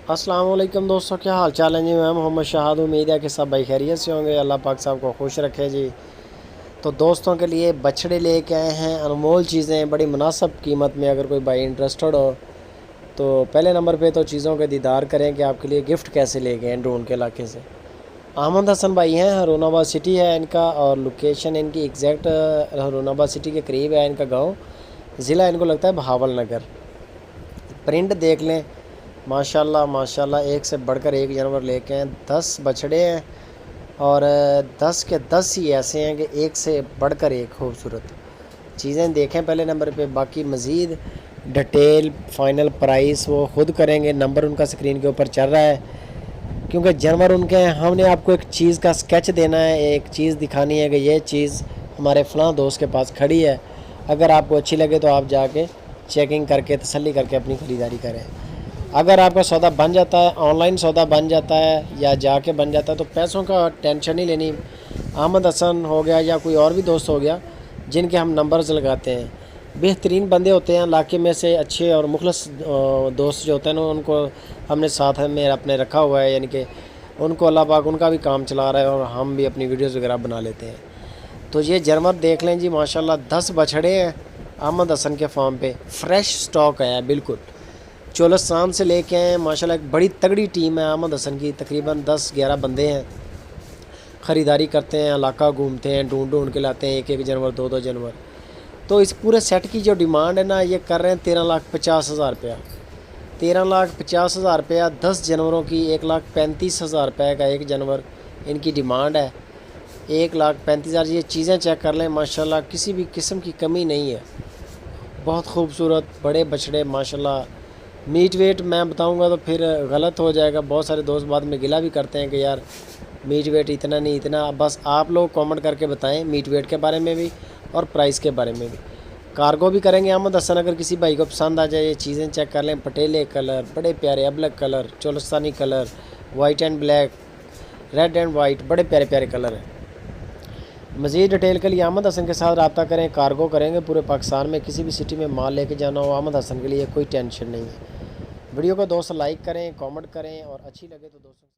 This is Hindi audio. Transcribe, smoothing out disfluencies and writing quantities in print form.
अस्सलाम वालेकुम दोस्तों, क्या हाल चाल है जी। मैं मोहम्मद शाहद, उम्मीद है कि सब भाई खैरियत से होंगे। अल्लाह पाक साहब को खुश रखे जी। तो दोस्तों के लिए बछड़े लेके आए हैं, अनमोल चीज़ें बड़ी मुनासिब कीमत में। अगर कोई भाई इंटरेस्टेड हो तो पहले नंबर पे तो चीज़ों के दीदार करें कि आपके लिए गिफ्ट कैसे ले गए हैं ड्रोन के इलाके से। अहमद हसन भाई हैं, हरुनाबाद सिटी है इनका, और लोकेशन इनकी एग्जैक्ट हरुनाबाद सिटी के करीब है इनका गाँव। ज़िला इनको लगता है बहावल नगर। प्रिंट देख लें, माशाल्लाह माशाल्लाह, एक से बढ़कर एक जानवर लेके हैं। 10 बछड़े हैं और 10 के 10 ही ऐसे हैं कि एक से बढ़कर एक खूबसूरत चीज़ें देखें पहले नंबर पे। बाकी मज़ीद डिटेल फ़ाइनल प्राइस वो ख़ुद करेंगे। नंबर उनका स्क्रीन के ऊपर चल रहा है, क्योंकि जानवर उनके हैं। हमने आपको एक चीज़ का स्केच देना है, एक चीज़ दिखानी है कि ये चीज़ हमारे फ़लाँ दोस्त के पास खड़ी है। अगर आपको अच्छी लगे तो आप जाके चेकिंग करके तसल्ली करके अपनी ख़रीदारी करें। अगर आपका सौदा बन जाता है, ऑनलाइन सौदा बन जाता है या जाके बन जाता है, तो पैसों का टेंशन नहीं लेनी। अहमद हसन हो गया या कोई और भी दोस्त हो गया जिनके हम नंबर्स लगाते हैं, बेहतरीन बंदे होते हैं इलाके में से। अच्छे और मुखलस दोस्त जो होते हैं ना, उनको हमने साथ में अपने रखा हुआ है, यानी कि उनको अल्लाह पाक उनका भी काम चला रहा है और हम भी अपनी वीडियोज़ वगैरह बना लेते हैं। तो ये जानवर देख लें जी, माशाल्लाह 10 बछड़े हैं अहमद हसन के फार्म पे। फ्रेश स्टॉक है बिल्कुल, चोलस्तान से लेके आए माशाल्लाह। एक बड़ी तगड़ी टीम है अहमद हसन की, तकरीबन 10-11 बंदे हैं। ख़रीदारी करते हैं, इलाका घूमते हैं, ढूंढ ढूंढ के लाते हैं, एक जानवर 2 जानवर। तो इस पूरे सेट की जो डिमांड है ना, ये कर रहे हैं 13,50,000 रुपया। 13,50,000 रुपया 10 जानवरों की, 1,35,000 रुपये का एक जानवर इनकी डिमांड है। 1,35,000। ये चीज़ें चेक कर लें, माशाल्लाह किसी भी किस्म की कमी नहीं है। बहुत खूबसूरत बड़े बछड़े माशाल्लाह। मीट वेट मैं बताऊंगा तो फिर गलत हो जाएगा। बहुत सारे दोस्त बाद में गिला भी करते हैं कि यार मीट वेट इतना नहीं इतना। बस आप लोग कमेंट करके बताएं मीट वेट के बारे में भी और प्राइस के बारे में भी। कार्गो भी करेंगे अहमद हसन, अगर किसी भाई को पसंद आ जाए। ये चीज़ें चेक कर लें, पटेले कलर बड़े प्यारे, अबलग colour, Cholistani colour, white and black, red and white, बड़े प्यारे प्यारे कलर हैं। मज़ीद डिटेल के लिए अहमद हसन के साथ रब्ता करें। कार्गो करेंगे पूरे पाकिस्तान में, किसी भी सिटी में माल लेके जाना हो, अहमद हसन के लिए कोई टेंशन नहीं है। वीडियो को दोस्त लाइक करें, कमेंट करें और अच्छी लगे तो दोस्तों